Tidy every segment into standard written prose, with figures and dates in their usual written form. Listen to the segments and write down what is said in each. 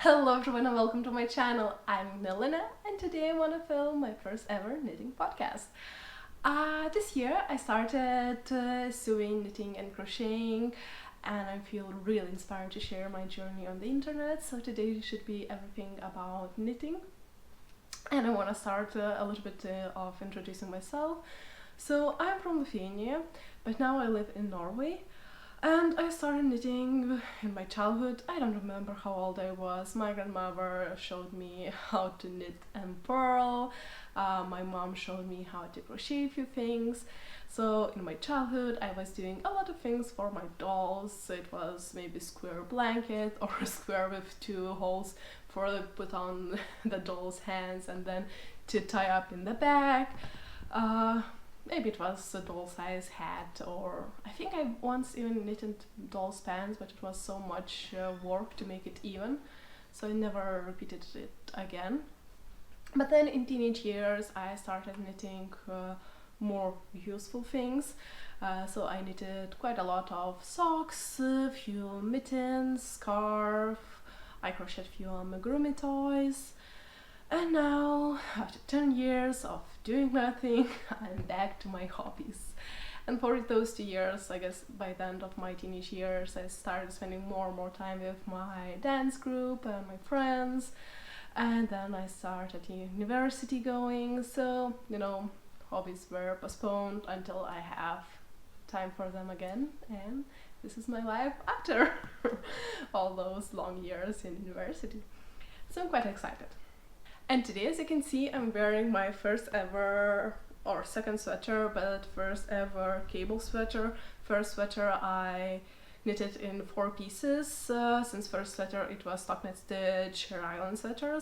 Hello everyone and welcome to my channel. I'm Agnelina and today I want to film my first ever knitting podcast. This year I started sewing, knitting and crocheting, and I feel really inspired to share my journey on the internet. So today should be everything about knitting, and I want to start a little bit of introducing myself. So I'm from Lithuania, but now I live in Norway. And I started knitting in my childhood. I don't remember how old I was. My grandmother showed me how to knit and purl. My mom showed me how to crochet a few things. So in my childhood I was doing a lot of things for my dolls. So it was maybe a square blanket or a square with two holes for to put on the doll's hands and then to tie up in the back. Maybe it was a doll size hat, or I think I once even knitted doll's pants, but it was so much work to make it even, so I never repeated it again. But then in teenage years I started knitting more useful things, so I knitted quite a lot of socks, a few mittens, scarf, I crocheted a few amigurumi toys. And now, after 10 years of doing nothing, I'm back to my hobbies. And for those 2 years, I guess by the end of my teenage years, I started spending more and more time with my dance group and my friends. And then I started university going, so, hobbies were postponed until I have time for them again. And this is my life after all those long years in university. So I'm quite excited. And today, as you can see, I'm wearing my first ever, or second sweater, but first ever cable sweater. First sweater I knitted in 4 pieces. Since first sweater it was stockinette stitch Island sweater,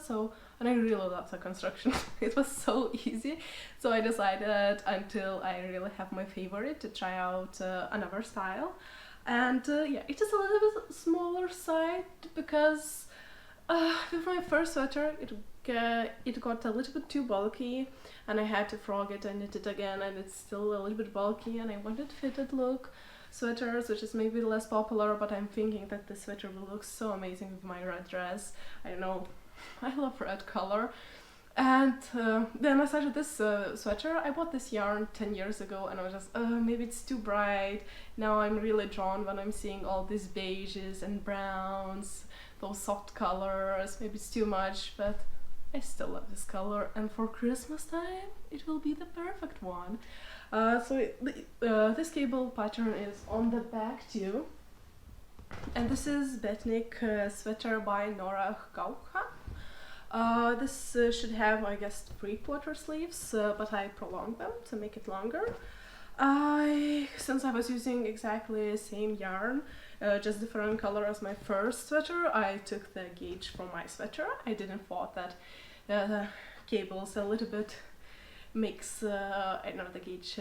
and I really love the construction. It was so easy, so I decided until I really have my favorite to try out another style. And yeah, it is a little bit smaller side because with my first sweater it got a little bit too bulky, and I had to frog it and knit it again, and it's still a little bit bulky, and I wanted fitted look sweaters, which is maybe less popular, but I'm thinking that this sweater will look so amazing with my red dress. I don't know, I love red color. And then I started this sweater. I bought this yarn 10 years ago and I was just, maybe it's too bright. Now I'm really drawn when I'm seeing all these beiges and browns, those soft colors. Maybe it's too much, but I still love this color, and for Christmas time it will be the perfect one. This cable pattern is on the back too, and this is Beatnik sweater by Nora Gaucha. This should have, I guess, 3/4 sleeves, but I prolonged them to make it longer. Since I was using exactly the same yarn, just different color as my first sweater, I took the gauge from my sweater. I didn't thought that the cables a little bit makes, the gauge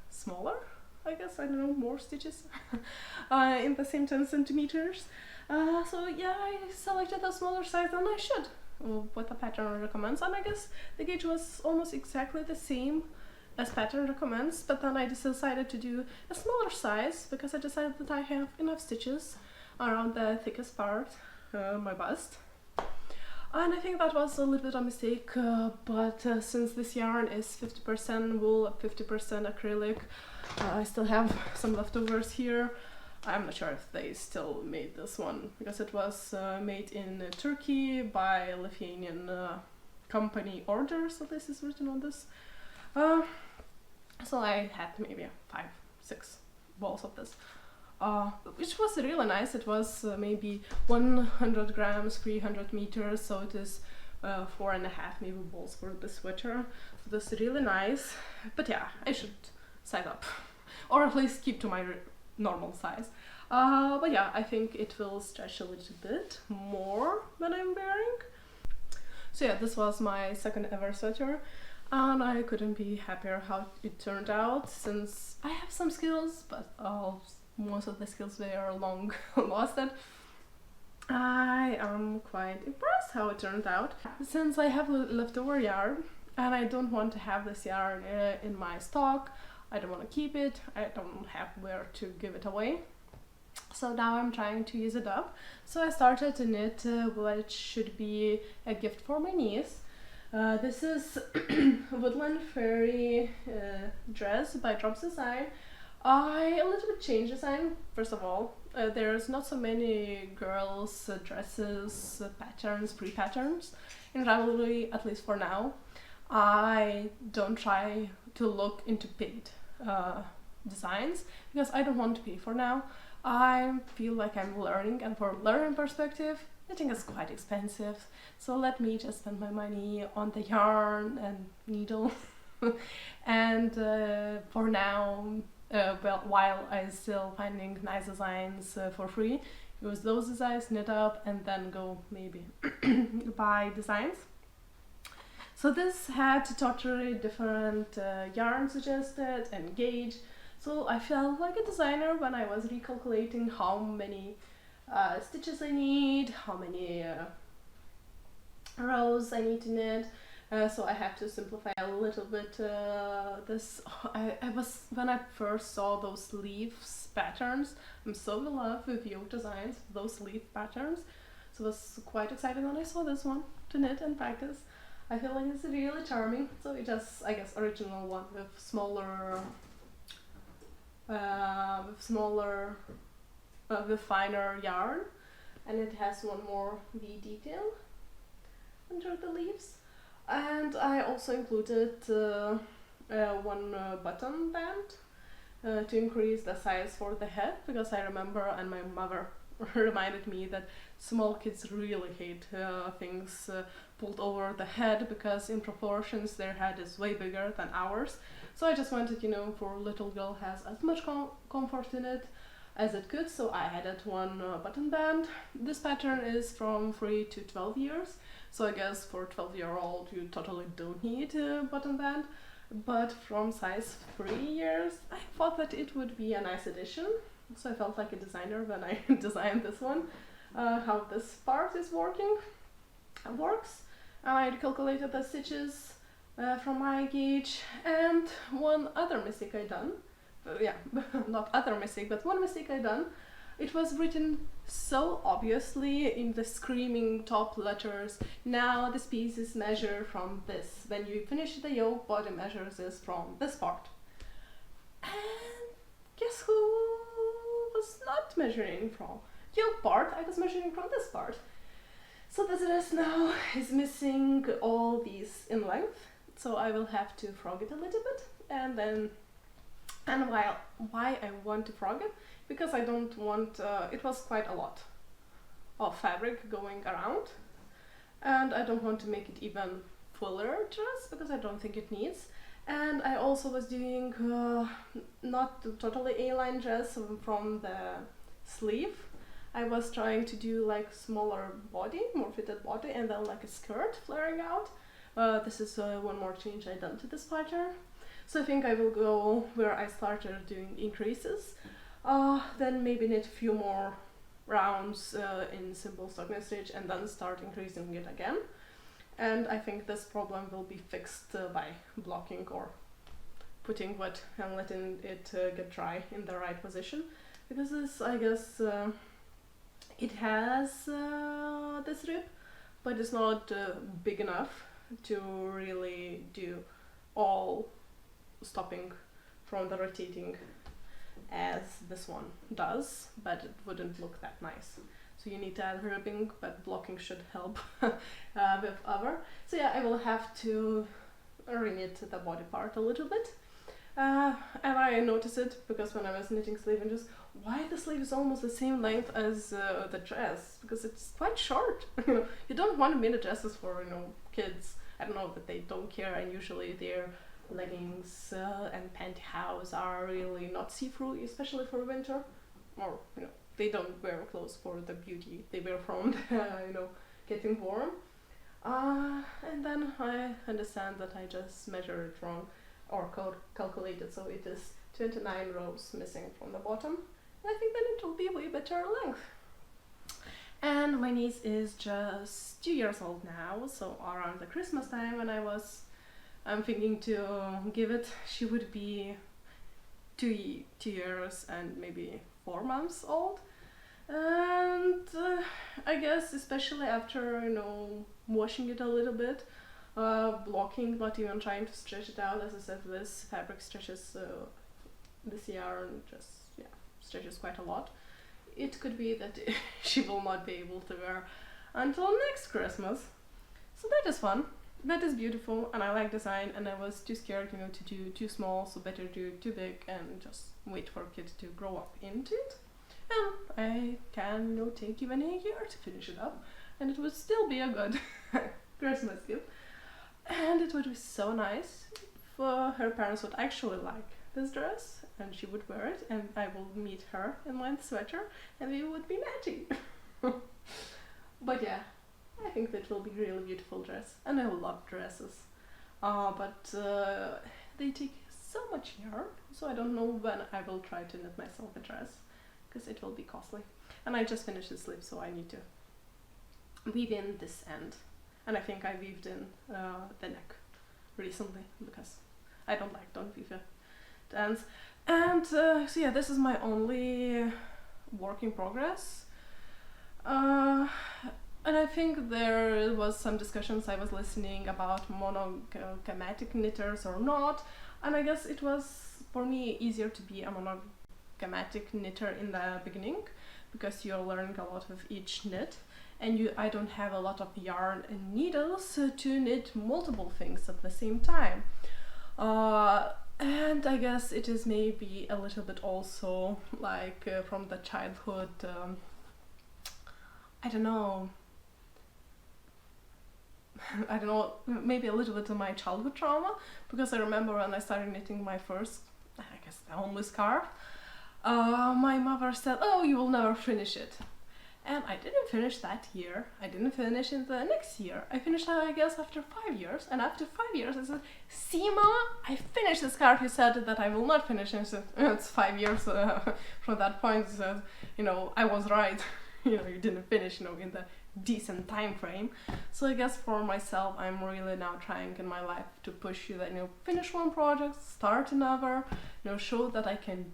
smaller, I guess, I don't know, more stitches in the same 10 centimeters. So yeah, I selected a smaller size than I should, what the pattern recommends, and I guess the gauge was almost exactly the same as pattern recommends, but then I just decided to do a smaller size because I decided that I have enough stitches around the thickest part, my bust. And I think that was a little bit of a mistake, but since this yarn is 50% wool, 50% acrylic, I still have some leftovers here. I'm not sure if they still made this one, because it was made in Turkey by a Lithuanian company order, so this is written on this. So I had maybe 5-6 balls of this, which was really nice. It was maybe 100 grams, 300 meters, so it is 4.5 maybe balls for the sweater. So this is really nice, but yeah, I should size up, or at least keep to my normal size. But yeah, I think it will stretch a little bit more than I'm wearing. So yeah, this was my second ever sweater, and I couldn't be happier how it turned out, since I have some skills, but most of the skills were long lost. I am quite impressed how it turned out. Since I have leftover yarn and I don't want to have this yarn in my stock, I don't want to keep it, I don't have where to give it away. So now I'm trying to use it up. So I started to knit what should be a gift for my niece. This is Woodland Fairy dress by Drops Design. I a little bit changed design. First of all, there's not so many girls' dresses, patterns, pre-patterns in Ravelry, at least for now. I don't try to look into paid designs because I don't want to pay for now. I feel like I'm learning, and for learning perspective, knitting is quite expensive. So let me just spend my money on the yarn and needle. And for now, well, while I'm still finding nice designs for free, use those designs, knit up, and then go maybe buy designs. So this had totally different yarn suggested and gauge. So I felt like a designer when I was recalculating how many stitches I need, how many rows I need to knit. So I have to simplify a little bit this. I was, when I first saw those leaves patterns, I'm so in love with yoke designs, those leaf patterns. So I was quite excited when I saw this one to knit and practice. I feel like it's really charming. So it just, I guess, original one with smaller, with finer yarn, and it has one more V detail under the leaves. And I also included one button band to increase the size for the head, because I remember, and my mother reminded me, that small kids really hate things pulled over the head, because in proportions their head is way bigger than ours. So I just wanted, you know, for little girl has as much comfort in it as it could, so I added one button band. This pattern is from 3 to 12 years, so I guess for 12-year-old you totally don't need a button band, but from size 3 years I thought that it would be a nice addition. So I felt like a designer when I designed this one, how this part is works. I calculated the stitches from my gauge, and one other mistake I done, not other mistake, but one mistake I done, it was written so obviously in the screaming top letters, now this piece is measured from this. When you finish the yoke, body measures is from this part. And guess who was not measuring from yoke part? I was measuring from this part. So the dress now is missing all these in length, so I will have to frog it a little bit, and then, and why I want to frog it, because I don't want, it was quite a lot of fabric going around, and I don't want to make it even fuller dress, because I don't think it needs. And I also was doing not totally A-line dress from the sleeve. I was trying to do like smaller body, more fitted body, and then like a skirt flaring out. This is one more change I done to this pattern. So I think I will go where I started doing increases, then maybe knit a few more rounds in simple stocking stitch, and then start increasing it again. And I think this problem will be fixed by blocking or putting wet and letting it get dry in the right position, because this, I guess, it has this rib, but it's not big enough to really do all stopping from the rotating as this one does, but it wouldn't look that nice. So you need to add ribbing, but blocking should help with other. So yeah, I will have to reknit the body part a little bit. And I noticed it because when I was knitting sleeve, and just why the sleeve is almost the same length as the dress, because it's quite short. You don't want mini dresses for kids. I don't know, that they don't care, and usually their leggings and pantyhose are really not see-through, especially for winter, or they don't wear clothes for the beauty, they wear from getting warm. And then I understand that I just measured it wrong, or calculated, so it is 29 rows missing from the bottom. And I think then it will be way better length. And my niece is just 2 years old now, so around the Christmas time when I'm thinking to give it, she would be 2 years and maybe 4 months old. And I guess especially after, washing it a little bit, blocking, not even trying to stretch it out. As I said, this fabric stretches, this yarn just, stretches quite a lot. It could be that she will not be able to wear until next Christmas. So that is fun. That is beautiful, and I like design, and I was too scared, to do too small, so better do too big and just wait for kids to grow up into it. And I can, take even a year to finish it up, and it would still be a good Christmas gift. And it would be so nice if her parents would actually like this dress, and she would wear it, and I will meet her in my sweater, and we would be matching. But yeah, I think that will be a really beautiful dress, and I love dresses. But they take so much yarn, so I don't know when I will try to knit myself a dress, because it will be costly. And I just finished the sleeve, so I need to weave in this end. And I think I weaved in the neck recently, because I don't weave the ends. And so yeah, this is my only work in progress. And I think there was some discussions I was listening about monogamous knitters or not, and I guess it was for me easier to be a monogamous knitter in the beginning, because you're learning a lot of each knit, and I don't have a lot of yarn and needles to knit multiple things at the same time. And I guess it is maybe a little bit also like from the childhood, I don't know, maybe a little bit of my childhood trauma, because I remember when I started knitting my first, I guess, only scarf, my mother said, "Oh, you will never finish it." And I didn't finish that year. I didn't finish in the next year. I finished, I guess, after 5 years. And after 5 years, I said, "See, Mama, I finished the scarf you said that I will not finish." And I said, "It's 5 years from that point." So, I was right. You didn't finish, in the decent time frame. So I guess for myself, I'm really now trying in my life to push you that, finish one project, start another, show that I can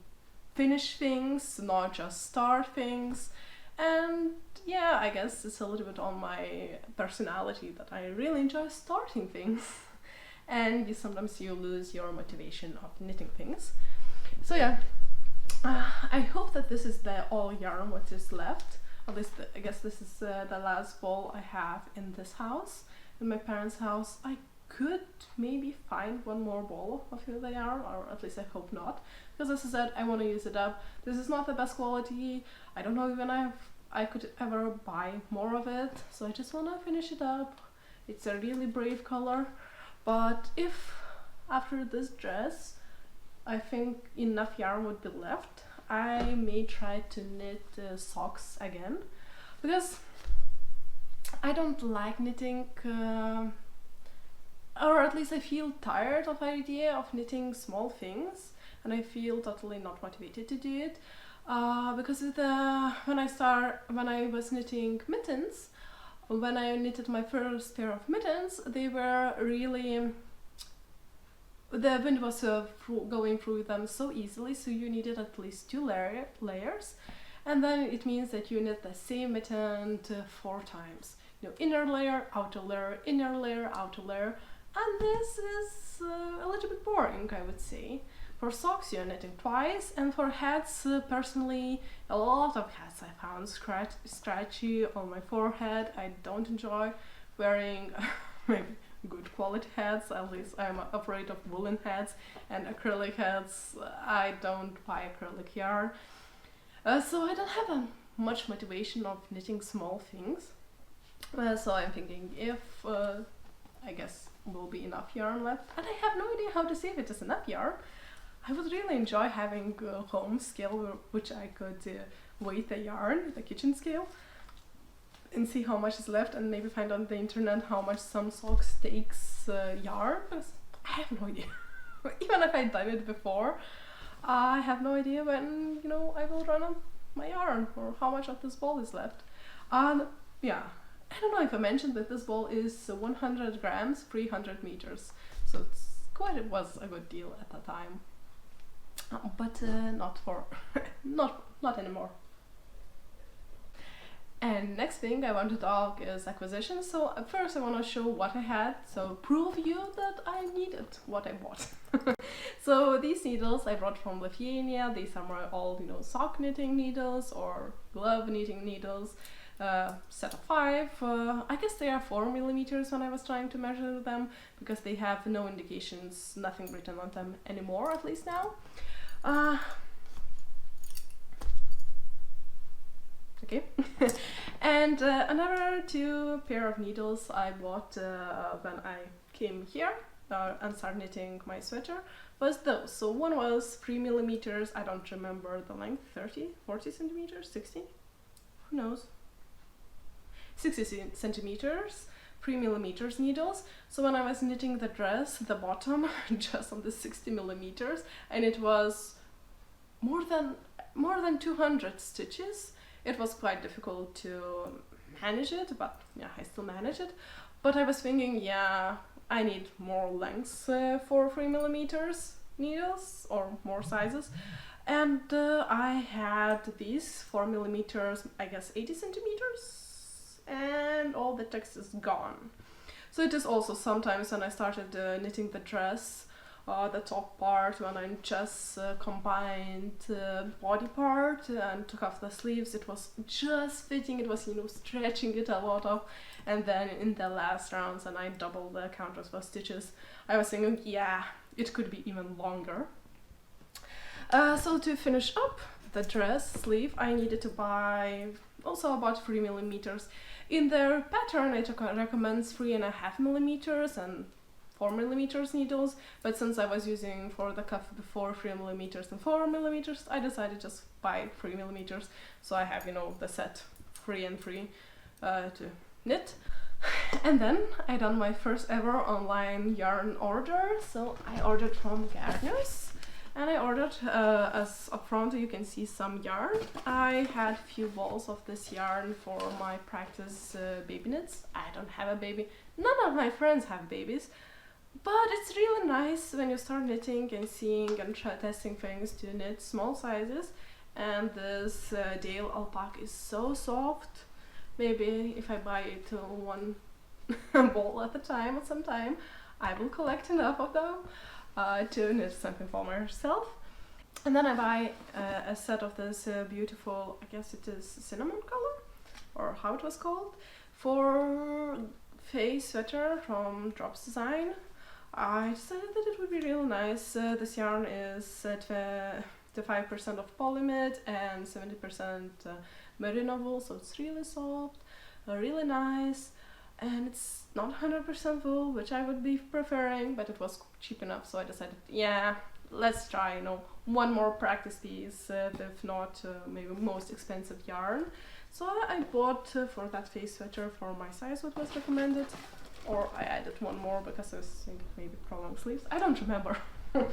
finish things, not just start things. And yeah, I guess it's a little bit on my personality that I really enjoy starting things. And sometimes you lose your motivation of knitting things. So yeah, I hope that this is the all yarn what is left. At least I guess this is the last ball I have in this house, in my parents' house. I could maybe find one more ball of the yarn, or at least I hope not, because as I said, I want to use it up. This is not the best quality. I don't know even if I could ever buy more of it, so I just want to finish it up. It's a really brave color, but if after this dress I think enough yarn would be left, I may try to knit socks again, because I don't like knitting, or at least I feel tired of the idea of knitting small things, and I feel totally not motivated to do it, because when I was knitting mittens, when I knitted my first pair of mittens, they were really, the wind was going through them so easily, so you needed at least 2 layers, and then it means that you knit the same mitten 4 times. Inner layer, outer layer, inner layer, outer layer, and this is a little bit boring, I would say. For socks you're knitting twice, and for hats, personally, a lot of hats I found scratchy on my forehead. I don't enjoy wearing maybe good quality hats, at least I'm afraid of woolen hats, and acrylic hats, I don't buy acrylic yarn. So I don't have much motivation of knitting small things. So I'm thinking if, I guess, will be enough yarn left, and I have no idea how to see if it is enough yarn. I would really enjoy having a home scale which I could weight the yarn, the kitchen scale, and see how much is left, and maybe find on the internet how much some socks takes yarn, because I have no idea. Even if I've done it before, I have no idea when, I will run out my yarn, or how much of this ball is left. Yeah, I don't know if I mentioned that this ball is 100 grams, 300 meters, so it was a good deal at the time. But not anymore. And next thing I want to talk is acquisition. So at first I want to show what I had, so prove you that I needed what I bought. So these needles I brought from Lithuania. These are my old, sock knitting needles or glove knitting needles. Set of 5. I guess they are 4 millimeters when I was trying to measure them, because they have no indications, nothing written on them anymore, at least now. Okay. And another 2 pair of needles I bought when I came here and started knitting my sweater was those. So one was 3 millimeters, I don't remember the length, 30, 40 centimeters, 60, who knows, 60 centimeters, 3 millimeters needles. So when I was knitting the dress, the bottom just on the 60 millimeters, and it was more than 200 stitches. It was quite difficult to manage it, but yeah, I still managed it. But I was thinking, yeah, I need more lengths for 3 millimeters needles or more sizes. And I had these 4 millimeters, I guess 80 centimeters, and all the text is gone. So it is also sometimes when I started knitting the dress, the top part, when I just combined body part and took off the sleeves, it was just fitting, it was stretching it a lot of, and then in the last rounds and I doubled the counters for stitches, I was thinking, yeah, it could be even longer. So to finish up the dress sleeve, I needed to buy also about 3 millimeters. In their pattern it recommends 3.5 millimeters and 4 millimeters needles, but since I was using for the cuff before 3 millimeters and 4 millimeters, I decided just buy 3 millimeters. So I have, the set 3 and 3 to knit. And then I done my first ever online yarn order. So I ordered from Garnius, and I ordered, as up front you can see some yarn. I had few balls of this yarn for my practice baby knits. I don't have a baby, none of my friends have babies. But it's really nice when you start knitting and seeing and testing things to knit small sizes. And this Dale alpaca is so soft. Maybe if I buy it one ball at a time at some time, I will collect enough of them to knit something for myself. And then I buy a set of this beautiful, I guess it is cinnamon color, or how it was called, for face sweater from Drops Design. I decided that it would be real nice. This yarn is 5% of polymid and 70% merino wool, so it's really soft, really nice, and it's not 100% wool, which I would be preferring, but it was cheap enough, so I decided, yeah, let's try, one more practice piece, if not maybe most expensive yarn. So I bought for that face sweater for my size what was recommended. Or I added one more because I was thinking maybe prolonged sleeves. I don't remember. I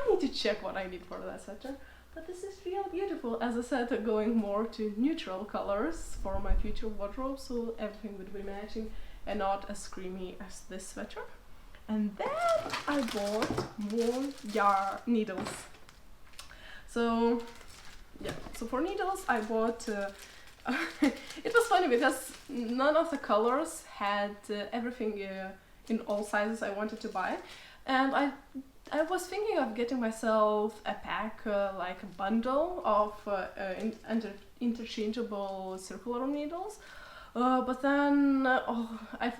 need to check what I need for that sweater. But this is real beautiful. As I said, going more to neutral colors for my future wardrobe, so everything would be matching and not as creamy as this sweater. And then I bought more yarn needles. So yeah, so for needles I bought it was funny because none of the colors had everything in all sizes I wanted to buy, and I was thinking of getting myself a pack, like a bundle of interchangeable circular needles, but then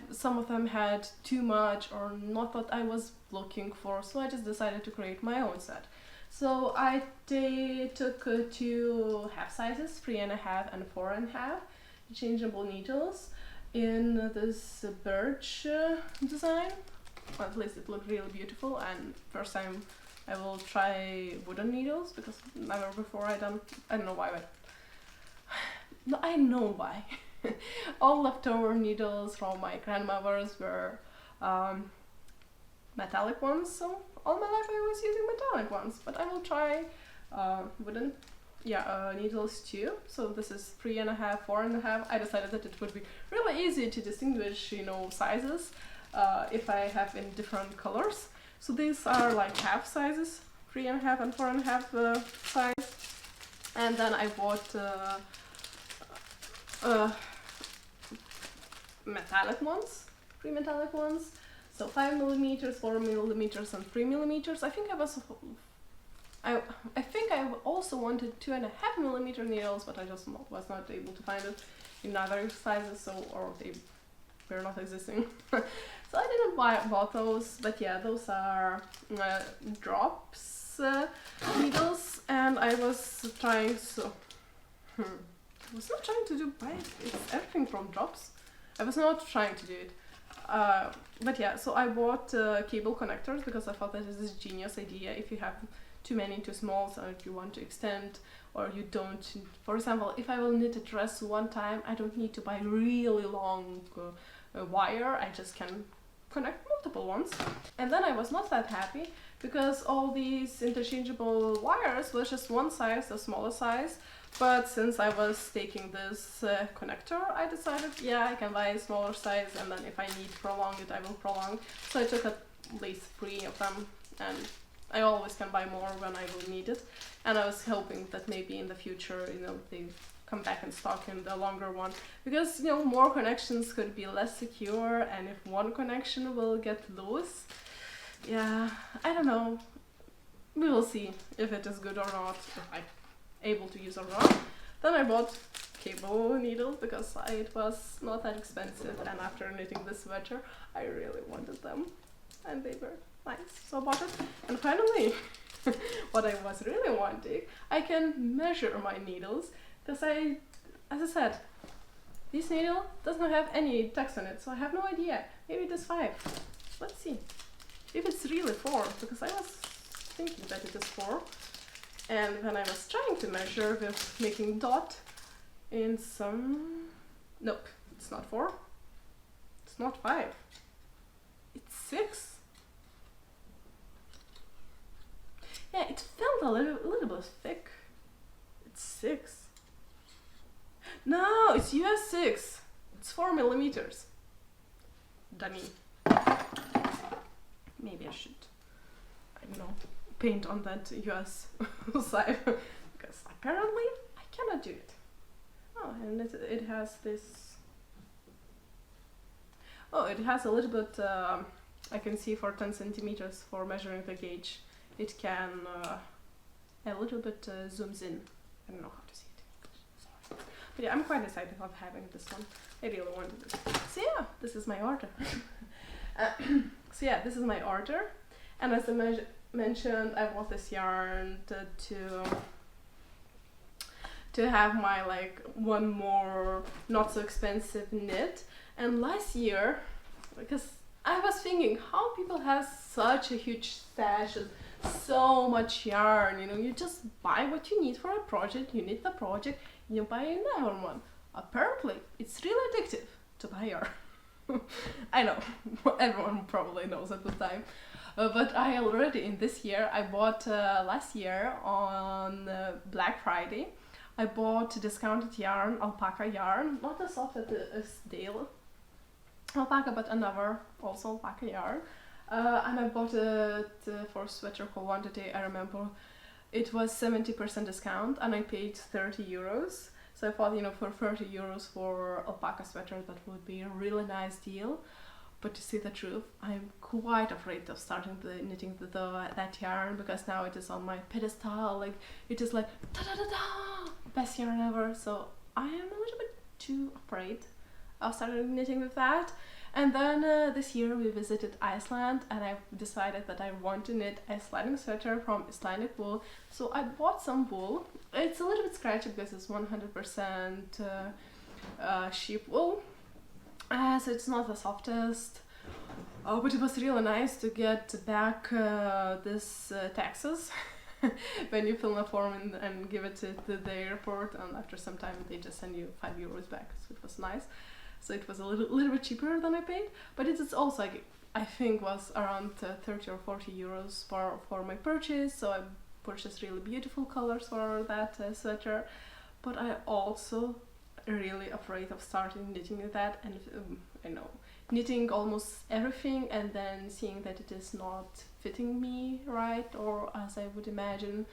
some of them had too much or not what I was looking for, so I just decided to create my own set. So I took 2 half sizes, 3.5 and 4.5 changeable needles in this birch design. Well, at least it looked really beautiful, and first time I will try wooden needles because never before I don't know why, but no, I know why. All leftover needles from my grandmother's were metallic ones, so all my life I was using metallic ones, but I will try wooden needles too. So this is 3.5, 4.5. I decided that it would be really easy to distinguish, sizes if I have in different colors. So these are like half sizes, 3.5 and 4.5 size. And then I bought metallic ones, 3 metallic ones. So 5 millimeters, 4 millimeters, and 3 millimeters. I think I also wanted 2.5 millimeter needles, but I just was not able to find it in other sizes, or they were not existing. So I didn't bought those, but yeah, those are drops needles, and I was trying I was not trying to do it's everything from drops. I was not trying to do it. But yeah, so I bought cable connectors because I thought that this is a genius idea. If you have too many, too small, so if you want to extend, or you don't, for example, if I will knit a dress one time, I don't need to buy really long wire. I just can connect multiple ones. And then I was not that happy because all these interchangeable wires was just one size, the smaller size. But since I was taking this connector, I decided, yeah, I can buy a smaller size, and then if I need to prolong it, I will prolong. So I took at least 3 of them, and I always can buy more when I will need it. And I was hoping that maybe in the future, they come back in stock in the longer one, because more connections could be less secure, and if one connection will get loose, yeah, I don't know. We will see if it is good or not, if I'm able to use or not. Then I bought cable needles because it was not that expensive, and after knitting this sweater, I really wanted them, and they were nice, so I bought it. And finally, what I was really wanting, I can measure my needles, because as I said, this needle does not have any text on it, so I have no idea. Maybe it is 5. Let's see if it's really 4, because I was thinking that it is 4. And when I was trying to measure with making dot in some... Nope, it's not 4. It's not 5. It's 6. Yeah, it felt a little bit thick. It's 6. No, it's US 6. It's 4 millimeters. Dummy. Maybe I should, I don't know, paint on that US side, because apparently I cannot do it. Oh, and it has this... Oh, it has a little bit, I can see for 10 centimeters for measuring the gauge. It can a little bit zooms in. I don't know how to see it. But yeah, I'm quite excited of having this one. I really wanted it. So yeah, this is my order. So yeah, this is my order. And as I mentioned, I bought this yarn to have my one more not so expensive knit. And last year, because I was thinking how people have such a huge stash of so much yarn, you just buy what you need for a project, you knit the project, you buy another one. Apparently, it's really addictive to buy yarn. I know, everyone probably knows at the time. But I already, in this year, I bought last year on Black Friday, I bought discounted yarn, alpaca yarn, not as soft as Dale alpaca, but another also alpaca yarn. And I bought it for a sweater quantity. I remember it was 70% discount, and I paid 30 euros. So I thought, for 30 euros for alpaca sweater, that would be a really nice deal. But to see the truth, I'm quite afraid of starting knitting that yarn, because now it is on my pedestal. It is like da-da-da-da, best yarn ever. So I am a little bit too afraid of starting knitting with that. And then this year we visited Iceland, and I decided that I want to knit a Icelandic sweater from Icelandic wool. So I bought some wool. It's a little bit scratchy because it's 100% sheep wool. So it's not the softest, but it was really nice to get back this taxes when you fill a form and give it to the airport, and after some time they just send you 5 euros back, so it was nice. So it was a little bit cheaper than I paid, but it is also, I think, was around 30 or 40 euros for my purchase. So I purchased really beautiful colors for that sweater, but I also really afraid of starting knitting with that, and I know, knitting almost everything and then seeing that it is not fitting me right, or as I would imagine.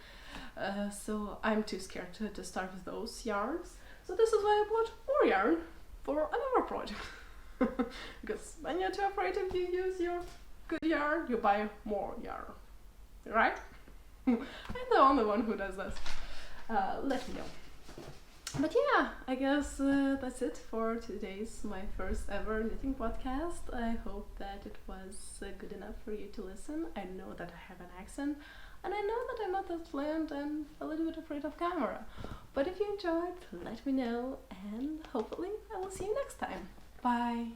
So I'm too scared to start with those yarns. So this is why I bought more yarn for another project. Because when you're too afraid, if you use your good yarn, you buy more yarn, right? I'm the only one who does this. Let me know. But yeah, I guess that's it for today's my first ever knitting podcast. I hope that it was good enough for you to listen. I know that I have an accent, and I know that I'm not that fluent and a little bit afraid of camera. But if you enjoyed, let me know, and hopefully I will see you next time. Bye!